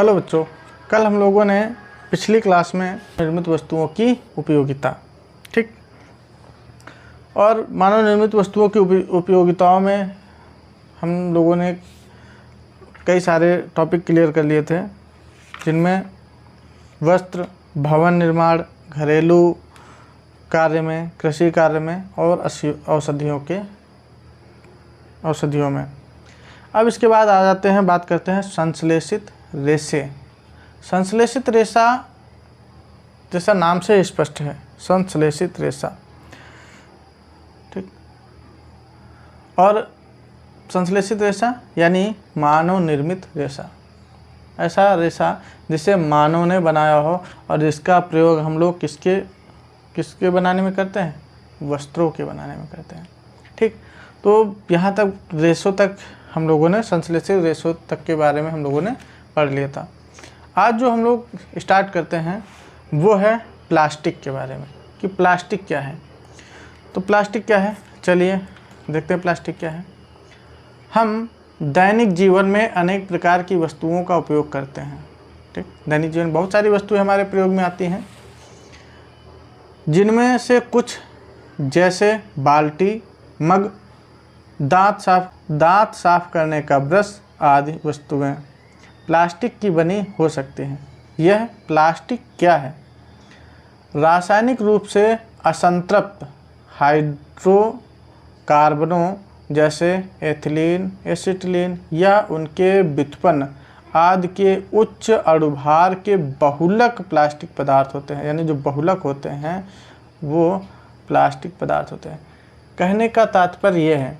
Hello बच्चों, कल हम लोगों ने पिछली क्लास में निर्मित वस्तुओं की उपयोगिता, ठीक, और मानव निर्मित वस्तुओं की उपयोगिताओं में हम लोगों ने कई सारे टॉपिक क्लियर कर लिए थे, जिनमें वस्त्र, भवन निर्माण, घरेलू कार्य में, कृषि कार्य में और औषधियों में। अब इसके बाद आ जाते हैं, बात करते हैं संश्लेषित रेशे। संश्लेषित रेशा जैसा नाम से स्पष्ट है, संश्लेषित रेशा, ठीक। और संश्लेषित रेशा यानी मानव निर्मित रेशा, ऐसा रेशा जिसे मानव ने बनाया हो और जिसका प्रयोग हम लोग किसके बनाने में करते हैं, वस्त्रों के बनाने में करते हैं, ठीक। तो यहाँ तक रेशों तक हम लोगों ने, संश्लेषित रेशों तक के बारे में हम लोगों ने पढ़ लिया था। आज जो हम लोग स्टार्ट करते हैं वो है प्लास्टिक के बारे में, कि प्लास्टिक क्या है। तो प्लास्टिक क्या है, चलिए देखते हैं प्लास्टिक क्या है। हम दैनिक जीवन में अनेक प्रकार की वस्तुओं का उपयोग करते हैं, ठीक। दैनिक जीवन में बहुत सारी वस्तुएं हमारे प्रयोग में आती हैं, जिनमें से कुछ जैसे बाल्टी, मग, दांत साफ करने का ब्रश आदि वस्तुएं प्लास्टिक की बनी हो सकती हैं। यह प्लास्टिक क्या है? रासायनिक रूप से असंतृप्त हाइड्रोकार्बनों जैसे एथिलीन, एसिटिलीन या उनके व्युत्पन्न आदि के उच्च अणुभार के बहुलक प्लास्टिक पदार्थ होते हैं। यानी जो बहुलक होते हैं वो प्लास्टिक पदार्थ होते हैं। कहने का तात्पर्य यह है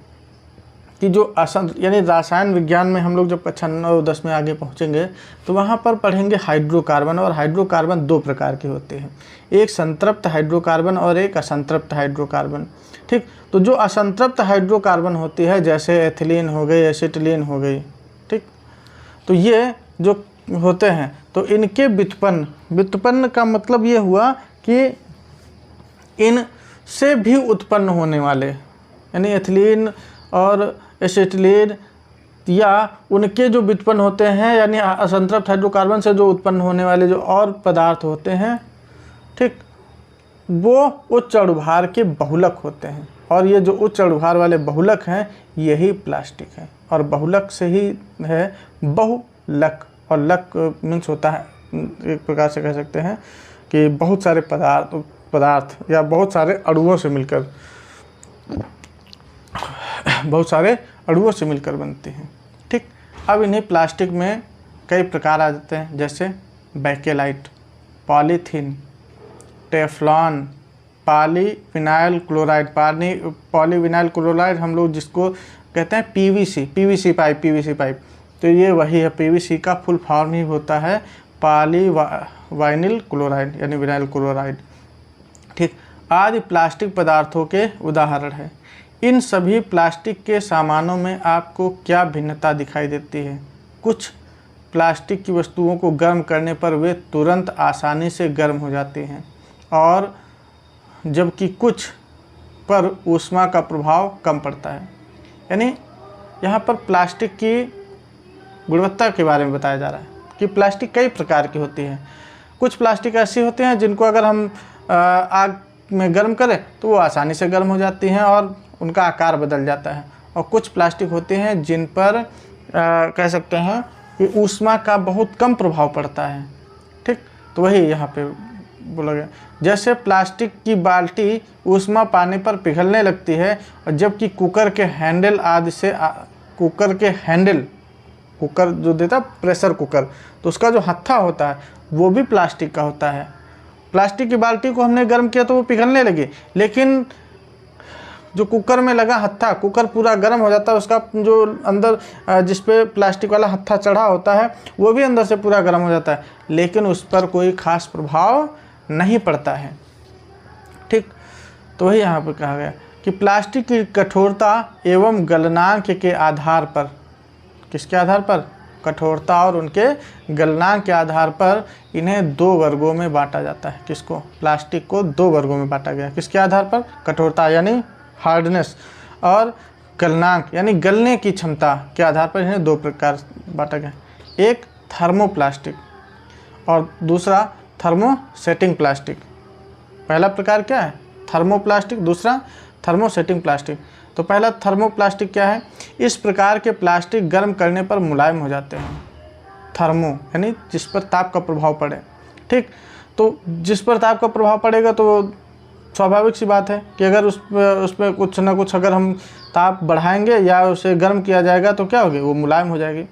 कि जो यानी रसायन विज्ञान में हम लोग जब कक्षा 9 और 10 में आगे पहुंचेंगे तो वहाँ पर पढ़ेंगे हाइड्रोकार्बन। और हाइड्रोकार्बन दो प्रकार के होते हैं, एक संतृप्त हाइड्रोकार्बन और एक असंतृप्त हाइड्रोकार्बन, ठीक। तो जो असंतृप्त हाइड्रोकार्बन होती है, जैसे एथिलीन हो गई, एसिटिलीन हो गई, ठीक, तो ये जो होते हैं तो इनके व्युत्पन्न का मतलब ये हुआ कि इनसे भी उत्पन्न होने वाले, यानी एथिलीन और एसिटिलीन या उनके जो व्युत्पन्न होते हैं, यानी असंतृप्त हाइड्रोकार्बन से जो उत्पन्न होने वाले जो और पदार्थ होते हैं, ठीक, वो उच्च अणुभार के बहुलक होते हैं। और ये जो उच्च अणुभार वाले बहुलक हैं यही प्लास्टिक है। और बहुलक से ही है बहुलक, और लक मीन्स होता है, एक प्रकार से कह सकते हैं कि बहुत सारे पदार्थ या बहुत सारे अणुओं से मिलकर बनते हैं, ठीक। अब इन्हें प्लास्टिक में कई प्रकार आ जाते हैं, जैसे bakelite, polythene, Teflon, polyvinyl chloride हम लोग जिसको कहते हैं पीवीसी पाइप। तो ये वही है, पीवीसी का फुल फॉर्म ही होता है पॉलीवाइनिल क्लोराइड, यानी विनाइल क्लोराइड, ठीक। आदि प्लास्टिक पदार्थों के उदाहरण है। इन सभी प्लास्टिक के सामानों में आपको क्या भिन्नता दिखाई देती है? कुछ प्लास्टिक की वस्तुओं को गर्म करने पर वे तुरंत आसानी से गर्म हो जाती हैं, और जबकि कुछ पर ऊष्मा का प्रभाव कम पड़ता है। यानी यहाँ पर प्लास्टिक की गुणवत्ता के बारे में बताया जा रहा है कि प्लास्टिक कई प्रकार की होती है। कुछ प्लास्टिक ऐसी होती हैं जिनको अगर हम आग में गर्म करें तो वो आसानी से गर्म हो जाती हैं और उनका आकार बदल जाता है। और कुछ प्लास्टिक होते हैं जिन पर कह सकते हैं कि ऊष्मा का बहुत कम प्रभाव पड़ता है, ठीक। तो वही यहाँ पे बोला गया। जैसे प्लास्टिक की बाल्टी ऊष्मा पाने पर पिघलने लगती है, और जबकि कुकर के हैंडल आदि से कुकर जो देता प्रेशर कुकर, तो उसका जो हत्था होता है वो भी प्लास्टिक का होता है। प्लास्टिक की बाल्टी को हमने गर्म किया तो वो पिघलने लगी, लेकिन जो कुकर में लगा हत्था, कुकर पूरा गर्म हो जाता है, उसका जो अंदर जिस पे प्लास्टिक वाला हत्था चढ़ा होता है वो भी अंदर से पूरा गर्म हो जाता है, लेकिन उस पर कोई खास प्रभाव नहीं पड़ता है, ठीक। तो वही यहाँ पर कहा गया कि प्लास्टिक की कठोरता एवं गलनांक के आधार पर, किसके आधार पर? कठोरता और उनके गलनांक के आधार पर इन्हें दो वर्गों में बांटा जाता है। किसको? प्लास्टिक को दो वर्गों में बांटा गया। किसके आधार पर? कठोरता यानी हार्डनेस, और गलनांक यानी गलने की क्षमता के आधार पर इन्हें दो प्रकार बांटा गया। एक थर्मोप्लास्टिक और दूसरा थर्मोसेटिंग प्लास्टिक। पहला प्रकार क्या है? थर्मोप्लास्टिक, दूसरा थर्मोसेटिंग प्लास्टिक। तो पहला थर्मोप्लास्टिक क्या है? इस प्रकार के प्लास्टिक गर्म करने पर मुलायम हो जाते हैं। थर्मो यानी जिस पर ताप का प्रभाव पड़े, ठीक। तो जिस पर ताप का प्रभाव पड़ेगा तो स्वाभाविक सी बात है कि अगर उस पर कुछ ना कुछ अगर हम ताप बढ़ाएंगे या उसे गर्म किया जाएगा तो क्या होगी? वो मुलायम हो जाएगी।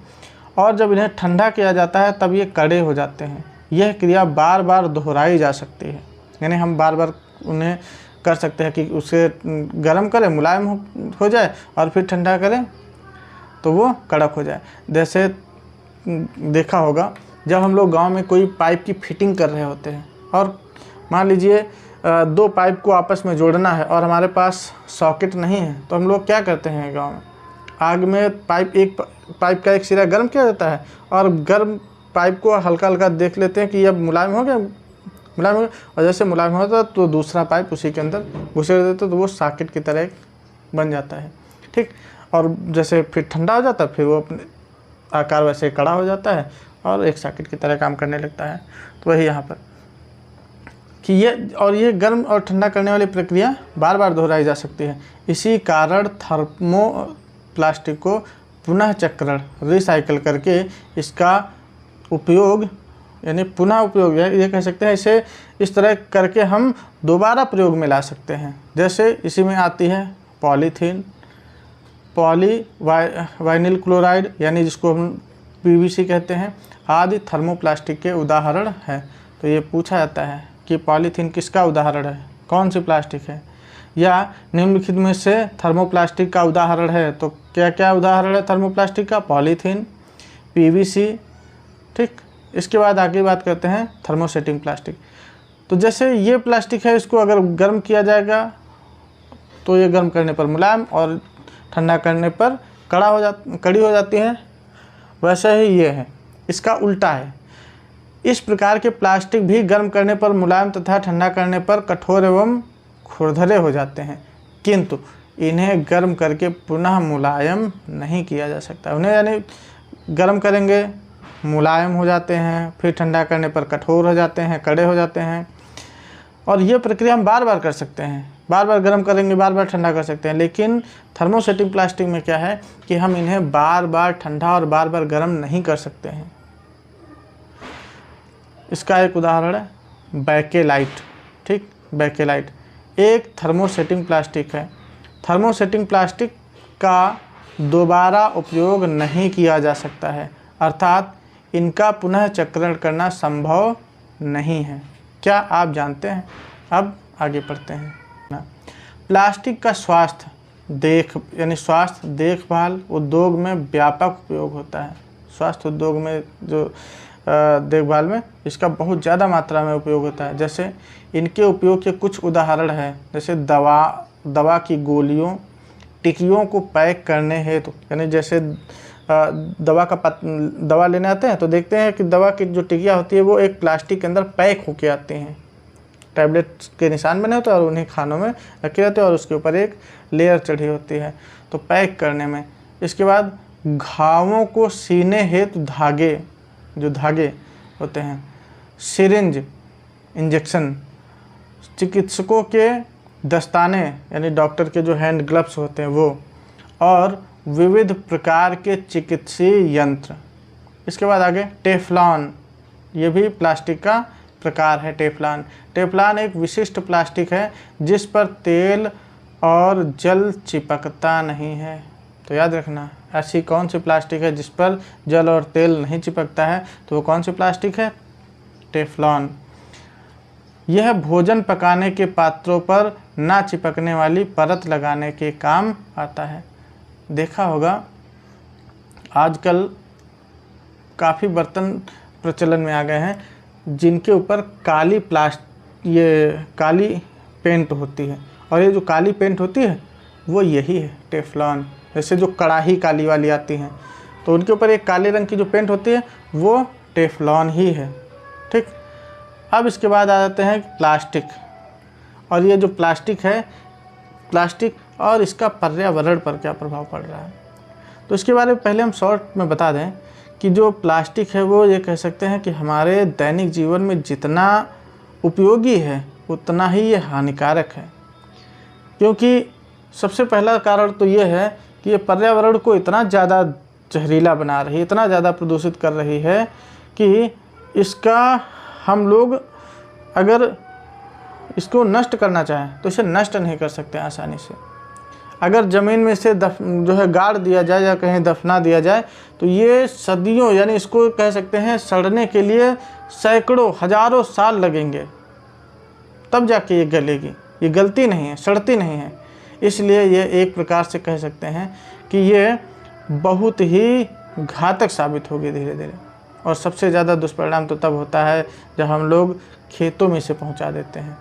और जब इन्हें ठंडा किया जाता है तब ये कड़े हो जाते हैं। यह क्रिया बार बार दोहराई जा सकती है, यानी हम बार बार उन्हें कर सकते हैं कि उसे गर्म करें, मुलायम हो जाए, और फिर ठंडा करें तो वो कड़क हो जाए। जैसे देखा होगा जब हम लोग गांव में कोई पाइप की फिटिंग कर रहे होते हैं और मान लीजिए 2 पाइप को आपस में जोड़ना है और हमारे पास सॉकेट नहीं है, तो हम लोग क्या करते हैं गांव में? आग में एक पाइप का एक सिरा गर्म किया जाता है और गर्म पाइप को हल्का हल्का देख लेते हैं कि अब मुलायम हो गया, और जैसे मुलायम होता है तो दूसरा पाइप उसी के अंदर घुसेड़ देते तो वो सॉकेट की तरह बन जाता है, ठीक। और जैसे फिर ठंडा हो जाता है फिर वो अपने आकार वैसे कड़ा हो जाता है और एक सॉकेट की तरह काम करने लगता है। तो वही यहाँ पर कि ये गर्म और ठंडा करने वाली प्रक्रिया बार बार दोहराई जा सकती है। इसी कारण थर्मोप्लास्टिक को पुनः चक्रण रिसाइकल करके इसका उपयोग यानी पुनः उपयोग ये कह सकते हैं, इसे इस तरह करके हम दोबारा प्रयोग में ला सकते हैं। जैसे इसी में आती है पॉलीथीन, वाइनिल क्लोराइड यानी जिसको हम पीवीसी कहते हैं, आदि थर्मोप्लास्टिक के उदाहरण हैं। तो ये पूछा जाता है कि पॉलीथीन किसका उदाहरण है, कौन सी प्लास्टिक है, या निम्नलिखित में से थर्मोप्लास्टिक का उदाहरण है। तो क्या क्या उदाहरण है थर्मोप्लास्टिक का? पॉलीथीन, पीवीसी, ठीक। इसके बाद आगे बात करते हैं थर्मोसेटिंग प्लास्टिक। तो जैसे ये प्लास्टिक है, इसको अगर गर्म किया जाएगा तो ये गर्म करने पर मुलायम और ठंडा करने पर कड़ी हो जाती है। वैसे ही ये है, इसका उल्टा है। इस प्रकार के प्लास्टिक भी गर्म करने पर मुलायम तथा ठंडा करने पर कठोर एवं खुरदरे हो जाते हैं, किंतु इन्हें गर्म करके पुनः मुलायम नहीं किया जा सकता। उन्हें यानी गर्म करेंगे मुलायम हो जाते हैं, फिर ठंडा करने पर कठोर हो जाते हैं, कड़े हो जाते हैं। और ये प्रक्रिया हम बार बार कर सकते हैं, बार बार गर्म करेंगे, बार बार ठंडा कर सकते हैं। लेकिन थर्मोसेटिंग प्लास्टिक में क्या है कि हम इन्हें बार बार ठंडा और बार बार गर्म नहीं कर सकते हैं। इसका एक उदाहरण है बैकेलाइट, ठीक। बैकेलाइट एक थर्मोसेटिंग प्लास्टिक है। थर्मोसेटिंग प्लास्टिक का दोबारा उपयोग नहीं किया जा सकता है, अर्थात इनका पुनः चक्रण करना संभव नहीं है। क्या आप जानते हैं? अब आगे पढ़ते हैं। प्लास्टिक का स्वास्थ्य देखभाल उद्योग में व्यापक उपयोग होता है। स्वास्थ्य उद्योग में जो देखभाल में इसका बहुत ज़्यादा मात्रा में उपयोग होता है। जैसे इनके उपयोग के कुछ उदाहरण हैं, जैसे दवा की गोलियों, टिकियों को पैक करने हेतु, यानी जैसे दवा लेने आते हैं तो देखते हैं कि दवा की जो टिकिया होती है वो एक प्लास्टिक के अंदर पैक होके आती हैं। टैबलेट के निशान बने होते हैं और उन्हें खानों में रखे रहते हैं और उसके ऊपर एक लेयर चढ़ी होती है, तो पैक करने में। इसके बाद घावों को सीने हेतु धागे होते हैं, सिरिंज, इंजेक्शन, चिकित्सकों के दस्ताने यानी डॉक्टर के जो हैंड ग्लव्स होते हैं वो, और विविध प्रकार के चिकित्सीय यंत्र। इसके बाद आगे टेफ्लॉन, ये भी प्लास्टिक का प्रकार है। टेफ्लॉन एक विशिष्ट प्लास्टिक है जिस पर तेल और जल चिपकता नहीं है। तो याद रखना, ऐसी कौन सी प्लास्टिक है जिस पर जल और तेल नहीं चिपकता है? तो वो कौन सी प्लास्टिक है? टेफ्लॉन। यह भोजन पकाने के पात्रों पर ना चिपकने वाली परत लगाने के काम आता है। देखा होगा आजकल काफ़ी बर्तन प्रचलन में आ गए हैं जिनके ऊपर काली पेंट होती है, और ये जो काली पेंट होती है वो यही है टेफ्लॉन। जैसे जो कढ़ाई काली वाली आती हैं तो उनके ऊपर एक काले रंग की जो पेंट होती है वो टेफ्लॉन ही है, ठीक। अब इसके बाद आ जाते हैं प्लास्टिक, और ये जो प्लास्टिक और इसका पर्यावरण पर क्या प्रभाव पड़ रहा है। तो इसके बारे में पहले हम शॉर्ट में बता दें कि जो प्लास्टिक है वो ये कह सकते हैं कि हमारे दैनिक जीवन में जितना उपयोगी है उतना ही ये हानिकारक है। क्योंकि सबसे पहला कारण तो ये है कि ये पर्यावरण को इतना ज़्यादा जहरीला बना रही है, इतना ज़्यादा प्रदूषित कर रही है कि इसका हम लोग अगर इसको नष्ट करना चाहें तो इसे नष्ट नहीं कर सकते आसानी से। अगर ज़मीन में इसे जो है गाड़ दिया जाए या कहीं दफना दिया जाए तो ये सदियों, यानी इसको कह सकते हैं सड़ने के लिए सैकड़ों हजारों साल लगेंगे, तब जाके ये गलेगी। ये गलती नहीं है, सड़ती नहीं है। इसलिए ये एक प्रकार से कह सकते हैं कि ये बहुत ही घातक साबित होगी धीरे धीरे। और सबसे ज़्यादा दुष्परिणाम तो तब होता है जब हम लोग खेतों में इसे पहुंचा देते हैं।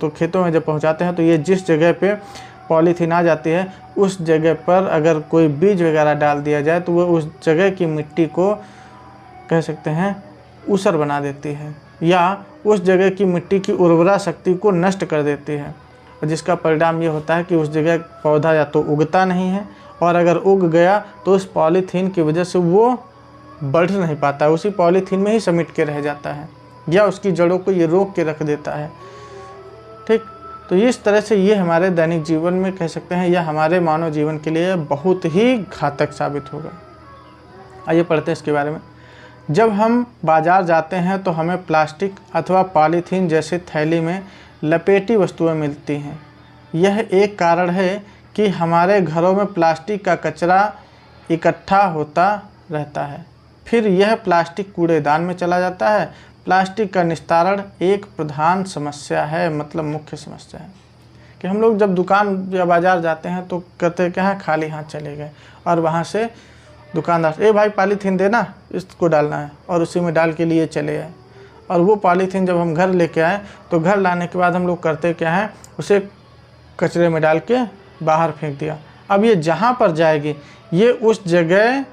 तो खेतों में जब पहुंचाते हैं तो ये जिस जगह पे पॉलीथीन आ जाती है उस जगह पर अगर कोई बीज वगैरह डाल दिया जाए तो वो उस जगह की मिट्टी को कह सकते हैं ऊसर बना देती है, या उस जगह की मिट्टी की उर्वरा शक्ति को नष्ट कर देती है। और जिसका परिणाम ये होता है कि उस जगह पौधा या तो उगता नहीं है, और अगर उग गया तो उस पॉलीथीन की वजह से वो बढ़ नहीं पाता, उसी पॉलीथीन में ही समेट के रह जाता है, या उसकी जड़ों को ये रोक के रख देता है। ठीक, तो इस तरह से ये हमारे दैनिक जीवन में कह सकते हैं या हमारे मानव जीवन के लिए बहुत ही घातक साबित होगा। आइए पढ़ते हैं इसके बारे में। जब हम बाज़ार जाते हैं तो हमें प्लास्टिक अथवा पॉलीथीन जैसे थैली में लपेटी वस्तुएं मिलती हैं। यह एक कारण है कि हमारे घरों में प्लास्टिक का कचरा इकट्ठा होता रहता है, फिर यह प्लास्टिक कूड़ेदान में चला जाता है। प्लास्टिक का निस्तारण एक प्रधान समस्या है, मतलब मुख्य समस्या है कि हम लोग जब दुकान या बाज़ार जाते हैं तो करते क्या है, खाली हाथ चले गए और वहाँ से दुकानदार ए भाई पॉलीथीन देना, इसको डालना है, और उसी में डाल के लिए चले आए। और वो पॉलीथीन जब हम घर लेके आए तो घर लाने के बाद हम लोग करते क्या है, उसे कचरे में डाल के बाहर फेंक दिया। अब ये जहाँ पर जाएगी ये उस जगह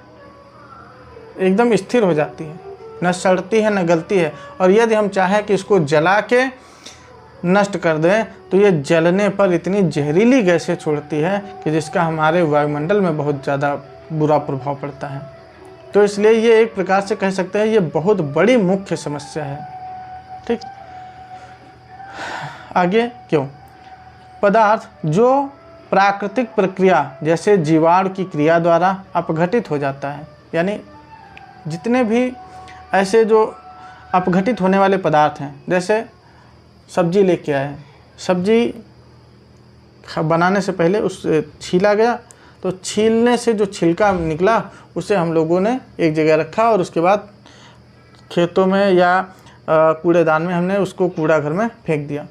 एकदम स्थिर हो जाती है, न सड़ती है न गलती है। और यदि हम चाहें कि इसको जला के नष्ट कर दें तो ये जलने पर इतनी जहरीली गैसें छोड़ती है कि जिसका हमारे वायुमंडल में बहुत ज़्यादा बुरा प्रभाव पड़ता है। तो इसलिए ये एक प्रकार से कह सकते हैं ये बहुत बड़ी मुख्य समस्या है। ठीक, आगे क्यों? पदार्थ जो प्राकृतिक प्रक्रिया जैसे जीवाणु की क्रिया द्वारा अपघटित हो जाता है, यानी जितने भी ऐसे जो अपघटित होने वाले पदार्थ हैं, जैसे सब्जी लेके आए, सब्जी बनाने से पहले उस छीला गया, तो छीलने से जो छिलका निकला उसे हम लोगों ने एक जगह रखा और उसके बाद खेतों में या कूड़ेदान में हमने उसको कूड़ा घर में फेंक दिया।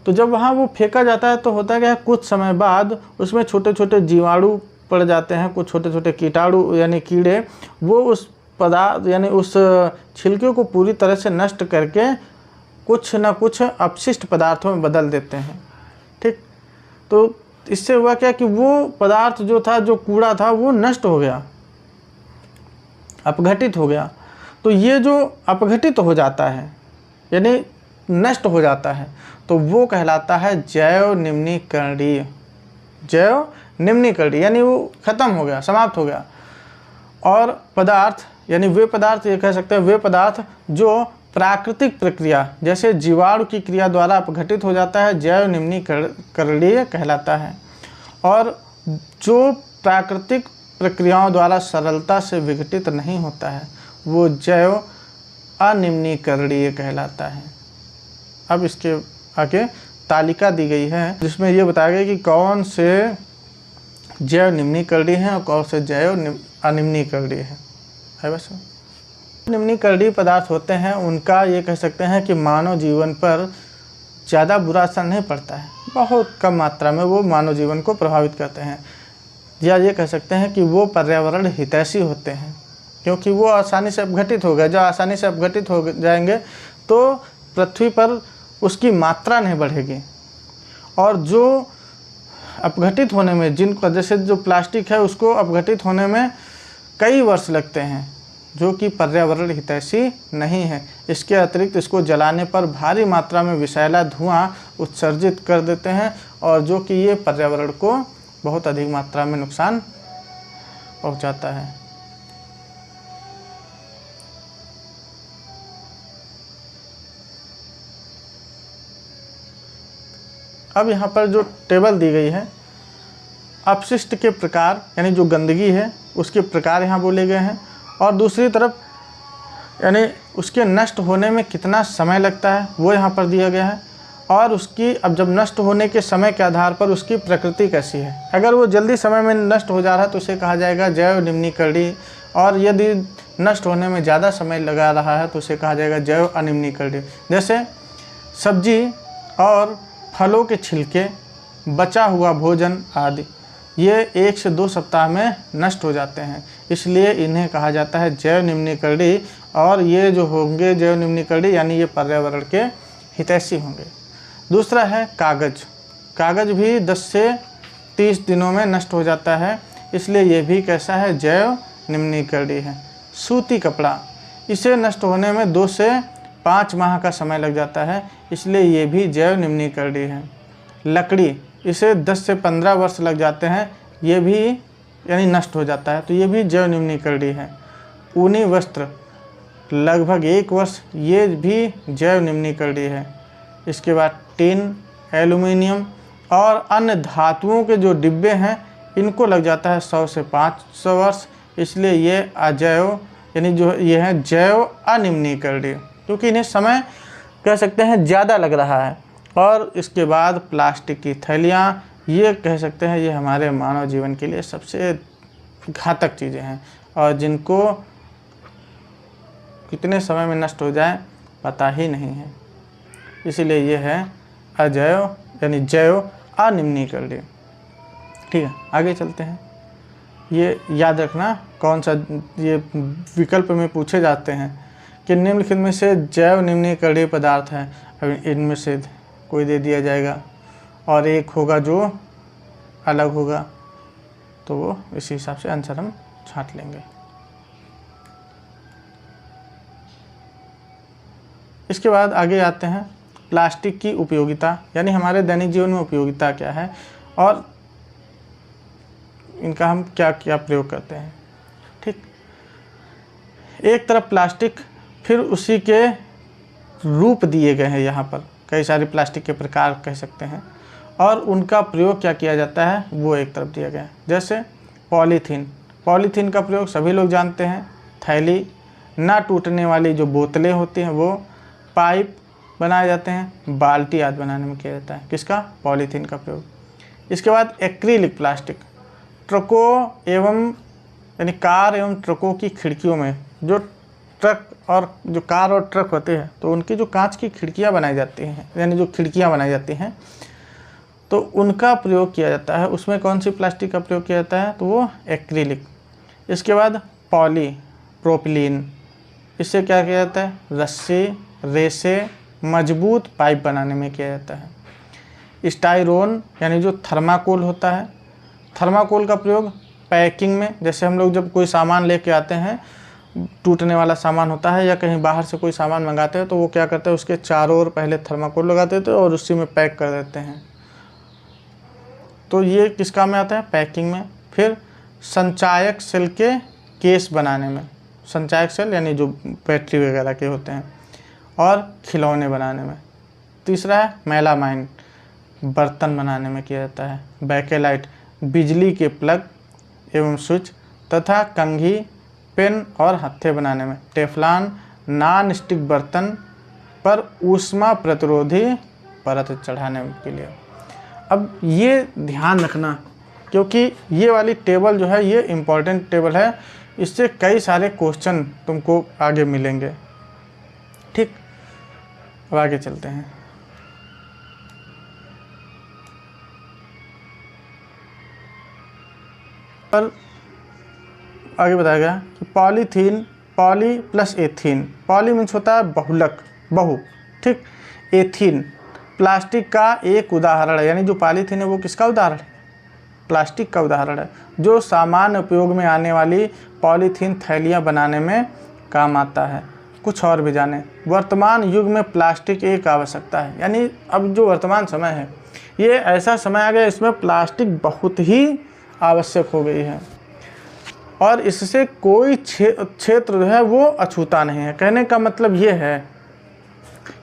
तो जब वहाँ वो फेंका जाता है तो होता क्या है, कुछ समय बाद उसमें छोटे छोटे जीवाणु पड़ जाते हैं, कुछ छोटे छोटे कीटाणु यानी कीड़े, वो उस पदार्थ यानी उस छिलके को पूरी तरह से नष्ट करके कुछ ना कुछ अपशिष्ट पदार्थों में बदल देते हैं। ठीक, तो इससे हुआ क्या कि वो पदार्थ जो था, जो कूड़ा था, वो नष्ट हो गया, अपघटित हो गया। तो ये जो अपघटित हो जाता है यानी नष्ट हो जाता है तो वो कहलाता है जैव निम्नीकरणीय। जैव निम्नीकरणीय यानी वो खत्म हो गया, समाप्त हो गया। और पदार्थ यानी वे पदार्थ, ये कह सकते हैं वे पदार्थ जो प्राकृतिक प्रक्रिया जैसे जीवाणु की क्रिया द्वारा अपघटित हो जाता है, जैव निम्नीकरणीय कहलाता है। और जो प्राकृतिक प्रक्रियाओं द्वारा सरलता से विघटित नहीं होता है वो जैव अनिम्नीकरणीय कहलाता है। अब इसके आगे तालिका दी गई है जिसमें ये बताया गया कि कौन से जैव निम्नीकरणीय हैं और कौन से जैव अनिम्नीकरणीय है। बस निम्नीकरणीय पदार्थ होते हैं उनका ये कह सकते हैं कि मानव जीवन पर ज़्यादा बुरा असर नहीं पड़ता है, बहुत कम मात्रा में वो मानव जीवन को प्रभावित करते हैं, या ये कह सकते हैं कि वो पर्यावरण हितैषी होते हैं क्योंकि वो आसानी से अपघटित हो गए। जब आसानी से अपघटित हो जाएंगे तो पृथ्वी पर उसकी मात्रा नहीं बढ़ेगी। और जो अपघटित होने में जिनका जैसे जो प्लास्टिक है उसको अपघटित होने में कई वर्ष लगते हैं जो कि पर्यावरण हितैषी नहीं है। इसके अतिरिक्त इसको जलाने पर भारी मात्रा में विषैला धुआं उत्सर्जित कर देते हैं और जो कि ये पर्यावरण को बहुत अधिक मात्रा में नुकसान पहुंचाता है। अब यहाँ पर जो टेबल दी गई है, अपशिष्ट के प्रकार यानी जो गंदगी है उसके प्रकार यहाँ बोले गए हैं, और दूसरी तरफ यानी उसके नष्ट होने में कितना समय लगता है वो यहाँ पर दिया गया है, और उसकी अब जब नष्ट होने के समय के आधार पर उसकी प्रकृति कैसी है। अगर वो जल्दी समय में नष्ट हो जा रहा है तो उसे कहा जाएगा जैव निम्नीकरणीय, और यदि नष्ट होने में ज़्यादा समय लगा रहा है तो उसे कहा जाएगा जैव अनिम्नीकरणीय। जैसे सब्जी और फलों के छिलके, बचा हुआ भोजन आदि, ये 1 से 2 सप्ताह में नष्ट हो जाते हैं, इसलिए इन्हें कहा जाता है जैव निम्नीकरणीय। और ये जो होंगे जैव निम्नीकरणीय यानी ये पर्यावरण के हितैषी होंगे। दूसरा है कागज़। कागज़ भी 10 से 30 दिनों में नष्ट हो जाता है, इसलिए ये भी कैसा है, जैव निम्नीकरणीय है। सूती कपड़ा, इसे नष्ट होने में 2 से 5 माह का समय लग जाता है, इसलिए ये भी जैव निम्नीकरणीय है। लकड़ी, इसे 10 से 15 वर्ष लग जाते हैं, ये भी यानी नष्ट हो जाता है, तो ये भी जैव निम्नीकरणीय है। ऊनी वस्त्र लगभग 1 वर्ष, ये भी जैव निम्नीकरणीय है। इसके बाद टिन, एल्युमिनियम और अन्य धातुओं के जो डिब्बे हैं इनको लग जाता है 100 से 500 वर्ष, इसलिए ये अजैव यानी जो ये है जैव अनिम्नीकरणीय, क्योंकि इन्हें समय कह सकते हैं ज़्यादा लग रहा है। और इसके बाद प्लास्टिक की थैलियाँ, ये कह सकते हैं ये हमारे मानव जीवन के लिए सबसे घातक चीज़ें हैं, और जिनको कितने समय में नष्ट हो जाए पता ही नहीं है, इसीलिए ये है अजैव यानी जैव अनिम्नीकरणीय। ठीक है, आगे चलते हैं। ये याद रखना कौन सा ये विकल्प में पूछे जाते हैं कि निम्नलिखित में से जैव निम्नीकरणीय पदार्थ है। अब इनमें से कोई दे दिया जाएगा और एक होगा जो अलग होगा, तो वो इसी हिसाब से आंसर हम छांट लेंगे। इसके बाद आगे आते हैं प्लास्टिक की उपयोगिता, यानी हमारे दैनिक जीवन में उपयोगिता क्या है और इनका हम क्या क्या प्रयोग करते हैं। ठीक, एक तरफ प्लास्टिक, फिर उसी के रूप दिए गए हैं, यहाँ पर कई सारे प्लास्टिक के प्रकार कह सकते हैं, और उनका प्रयोग क्या किया जाता है वो एक तरफ दिया गया है। जैसे पॉलीथीन, पॉलीथीन का प्रयोग सभी लोग जानते हैं, थैली, ना टूटने वाली जो बोतलें होती हैं वो, पाइप बनाए जाते हैं, बाल्टी आदि बनाने में किया जाता है, किसका, पॉलीथीन का प्रयोग। इसके बाद एक्रिलिक प्लास्टिक, ट्रकों एवं यानी कार एवं ट्रकों की खिड़कियों में, जो ट्रक और जो कार और ट्रक होते हैं तो उनकी जो कांच की खिड़कियां बनाई जाती हैं, यानी जो खिड़कियां बनाई जाती हैं तो उनका प्रयोग किया जाता है। उसमें कौन सी प्लास्टिक का प्रयोग किया जाता है, तो वो एक्रिलिक। इसके बाद पॉली प्रोपिलीन, इससे क्या किया जाता है, रस्सी, रेसे, मजबूत पाइप बनाने में किया जाता है। स्टाइरोन यानी जो थर्माकोल होता है, थर्माकोल का प्रयोग पैकिंग में, जैसे हम लोग जब कोई सामान लेके आते हैं, टूटने वाला सामान होता है या कहीं बाहर से कोई सामान मंगाते हैं तो वो क्या करते हैं, उसके चारों ओर पहले थर्माकोल लगा देते हैं और उसी में पैक कर देते हैं, तो ये किस काम में आता है, पैकिंग में। फिर संचायक सेल के केस बनाने में, संचायक सेल यानी जो बैटरी वगैरह के होते हैं, और खिलौने बनाने में। तीसरा है मेलामाइन, बर्तन बनाने में किया जाता है। बैकेलाइट, बिजली के प्लग एवं स्विच तथा कंघी, पेन और हत्थे बनाने में। टेफ्लॉन, नॉन स्टिक बर्तन पर ऊष्मा प्रतिरोधी परत चढ़ाने के लिए। अब ये ध्यान रखना, क्योंकि ये वाली टेबल जो है ये इम्पॉर्टेंट टेबल है, इससे कई सारे क्वेश्चन तुमको आगे मिलेंगे। ठीक, अब आगे चलते हैं। पर आगे बताया गया कि polythene, poly plus ethene, poly means होता है बहुलक, बहु, ठीक। एथीन प्लास्टिक का एक उदाहरण है, यानी जो पॉलीथीन है वो किसका उदाहरण है, प्लास्टिक का उदाहरण है, जो सामान्य उपयोग में आने वाली पॉलीथीन थैलियाँ बनाने में काम आता है। कुछ और भी जाने, वर्तमान युग में प्लास्टिक एक आवश्यकता है, यानी अब जो वर्तमान समय है ये ऐसा समय आ गया इसमें प्लास्टिक बहुत ही आवश्यक हो गई है, और इससे कोई क्षेत्र जो है वो अछूता नहीं है। कहने का मतलब ये है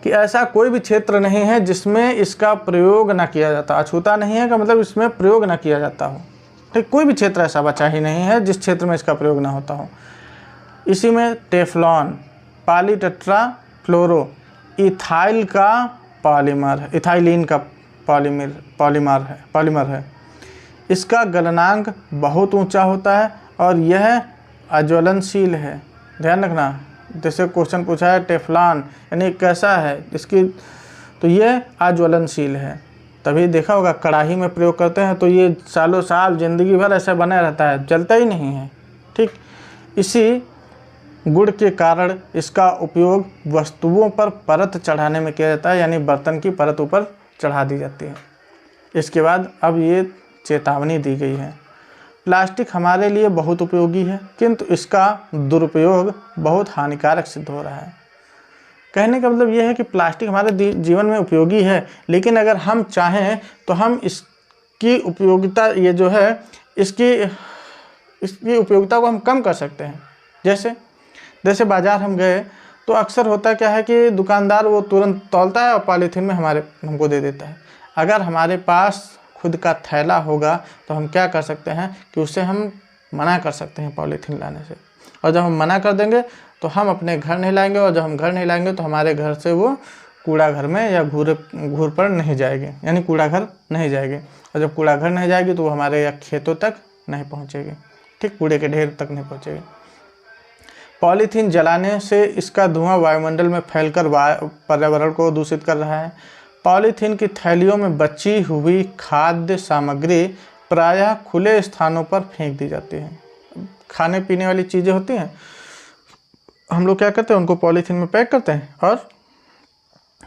कि ऐसा कोई भी क्षेत्र नहीं है जिसमें इसका प्रयोग ना किया जाता। अछूता नहीं है का मतलब इसमें प्रयोग ना किया जाता हो। ठीक, कोई भी क्षेत्र ऐसा बचा ही नहीं है जिस क्षेत्र में इसका प्रयोग ना होता हो। इसी में टेफ्लॉन, पॉलीटेट्राफ्लोरो, इथाइल का पॉलीमर, इथाइलिन का पॉलीमर है। इसका गलनांक बहुत ऊंचा होता है और यह अज्वलनशील है। ध्यान रखना, जैसे क्वेश्चन पूछा है टेफ्लॉन यानी कैसा है इसकी, तो ये अज्वलनशील है। तभी देखा होगा कढ़ाई में प्रयोग करते हैं तो ये सालों साल ज़िंदगी भर ऐसा बना रहता है, जलता ही नहीं है। ठीक, इसी गुण के कारण इसका उपयोग वस्तुओं पर परत चढ़ाने में किया जाता है, यानी बर्तन की परत ऊपर चढ़ा दी जाती है। इसके बाद अब ये चेतावनी दी गई है, प्लास्टिक हमारे लिए बहुत उपयोगी है किंतु इसका दुरुपयोग बहुत हानिकारक सिद्ध हो रहा है। कहने का मतलब ये है कि प्लास्टिक हमारे जीवन में उपयोगी है, लेकिन अगर हम चाहें तो हम इसकी उपयोगिता ये जो है इसकी उपयोगिता को हम कम कर सकते हैं। जैसे बाज़ार हम गए तो अक्सर होता क्या है कि दुकानदार वो तुरंत तौलता है और पॉलीथीन में हमको दे देता है। अगर हमारे पास खुद का थैला होगा तो हम क्या कर सकते हैं कि उससे हम मना कर सकते हैं पॉलीथीन लाने से, और जब हम मना कर देंगे तो हम अपने घर नहीं लाएंगे, और जब हम घर नहीं लाएंगे तो हमारे घर से वो कूड़ा घर में या घूर पर नहीं जाएगी, यानी कूड़ा घर नहीं जाएगी, और जब कूड़ा घर नहीं जाएगी तो वो हमारे या खेतों तक नहीं पहुँचेगी। ठीक, कूड़े के ढेर तक नहीं पहुँचेगी। पॉलीथीन जलाने से इसका धुआं वायुमंडल में फैलकर पर्यावरण को दूषित कर रहा है। पॉलीथीन की थैलियों में बची हुई खाद्य सामग्री प्रायः खुले स्थानों पर फेंक दी जाती है। खाने पीने वाली चीज़ें होती हैं, हम लोग क्या करते हैं, उनको पॉलीथीन में पैक करते हैं और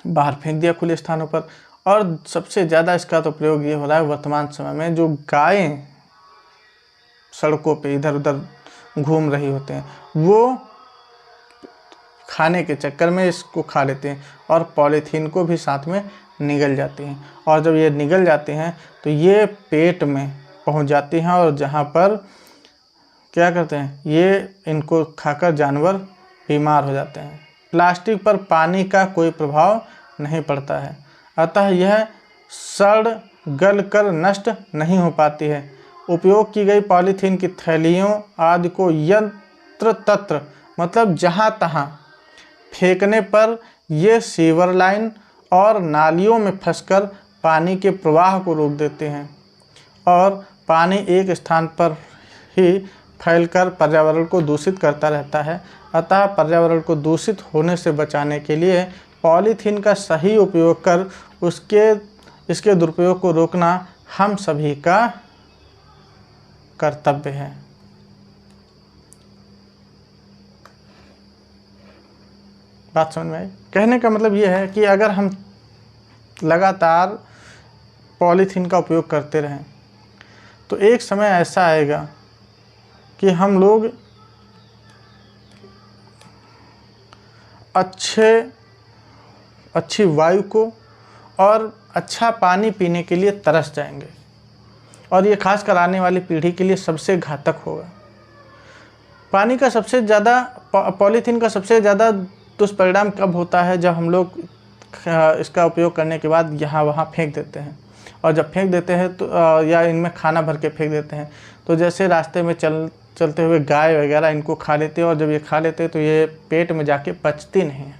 बाहर फेंक दिया खुले स्थानों पर। और सबसे ज़्यादा इसका तो प्रयोग ये हो रहा है वर्तमान समय में, जो गायें सड़कों पे इधर उधर घूम रही होते हैं वो खाने के चक्कर में इसको खा लेते हैं और पॉलीथीन को भी साथ में निगल जाती हैं, और जब ये निगल जाती हैं तो ये पेट में पहुंच जाती हैं, और जहां पर क्या करते हैं, ये इनको खाकर जानवर बीमार हो जाते हैं। प्लास्टिक पर पानी का कोई प्रभाव नहीं पड़ता है, अतः यह सड़ गल कर नष्ट नहीं हो पाती है। उपयोग की गई पॉलीथीन की थैलियों आदि को यत्र तत्र मतलब जहाँ तहाँ फेंकने पर ये सीवर लाइन और नालियों में फंसकर पानी के प्रवाह को रोक देते हैं, और पानी एक स्थान पर ही फैलकर पर्यावरण को दूषित करता रहता है। अतः पर्यावरण को दूषित होने से बचाने के लिए पॉलीथीन का सही उपयोग कर इसके दुरुपयोग को रोकना हम सभी का कर्तव्य है। बात समझ में आई? कहने का मतलब ये है कि अगर हम लगातार पॉलीथीन का उपयोग करते रहें तो एक समय ऐसा आएगा कि हम लोग अच्छी वायु को और अच्छा पानी पीने के लिए तरस जाएंगे, और ये खासकर आने वाली पीढ़ी के लिए सबसे घातक होगा। पानी का सबसे ज़्यादा पॉलीथीन का सबसे ज़्यादा दुष्परिणाम कब होता है, जब हम लोग इसका उपयोग करने के बाद यहाँ वहाँ फेंक देते हैं, और जब फेंक देते हैं तो या इनमें खाना भर के फेंक देते हैं तो जैसे रास्ते में चलते हुए गाय वगैरह इनको खा लेते हैं, और जब ये खा लेते हैं तो ये पेट में जाके पचती नहीं है,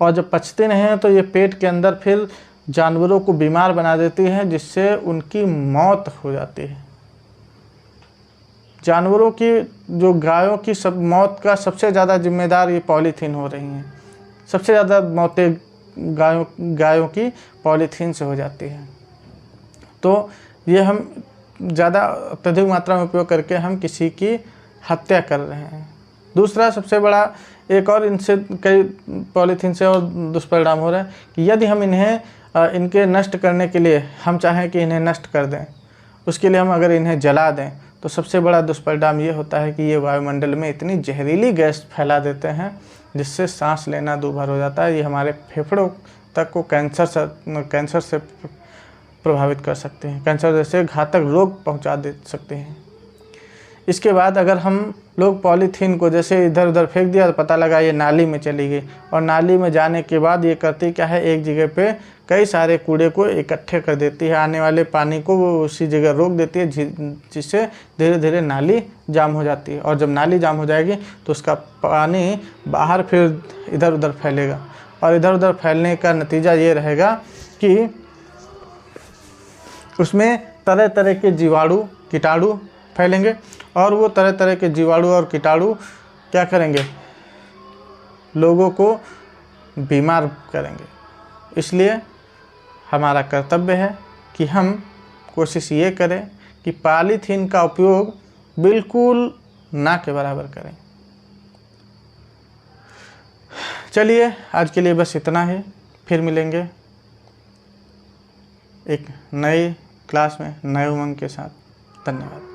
और जब पचती नहीं है तो ये पेट के अंदर फिर जानवरों को बीमार बना देती है, जिससे उनकी मौत हो जाती है। जानवरों की जो गायों की सब मौत का सबसे ज़्यादा जिम्मेदार ये पॉलीथीन हो रही हैं। सबसे ज़्यादा मौतें गायों की पॉलीथीन से हो जाती है। तो ये हम ज़्यादा अत्यधिक मात्रा में उपयोग करके हम किसी की हत्या कर रहे हैं। दूसरा सबसे बड़ा एक और इनसे कई पॉलीथीन से और दुष्परिणाम हो रहा है कि यदि हम इनके नष्ट करने के लिए हम चाहें कि इन्हें नष्ट कर दें, उसके लिए हम अगर इन्हें जला दें तो सबसे बड़ा दुष्परिणाम ये होता है कि ये वायुमंडल में इतनी जहरीली गैस फैला देते हैं जिससे सांस लेना दूभर हो जाता है। ये हमारे फेफड़ों तक को कैंसर से प्रभावित कर सकते हैं, कैंसर जैसे घातक रोग पहुंचा दे सकते हैं। इसके बाद अगर हम लोग पॉलीथीन को जैसे इधर उधर फेंक दिया तो पता लगा ये नाली में चली गई, और नाली में जाने के बाद ये करती क्या है, एक जगह पे कई सारे कूड़े को इकट्ठे कर देती है, आने वाले पानी को वो उसी जगह रोक देती है, जिससे धीरे धीरे नाली जाम हो जाती है। और जब नाली जाम हो जाएगी तो उसका पानी बाहर फिर इधर उधर फैलेगा, और इधर उधर फैलने का नतीजा ये रहेगा कि उसमें तरह तरह के जीवाणु कीटाणु फैलेंगे, और वो तरह तरह के जीवाणु और कीटाणु क्या करेंगे, लोगों को बीमार करेंगे। इसलिए हमारा कर्तव्य है कि हम कोशिश ये करें कि पॉलीथीन का उपयोग बिल्कुल ना के बराबर करें। चलिए आज के लिए बस इतना ही, फिर मिलेंगे एक नई क्लास में नए उमंग के साथ। धन्यवाद।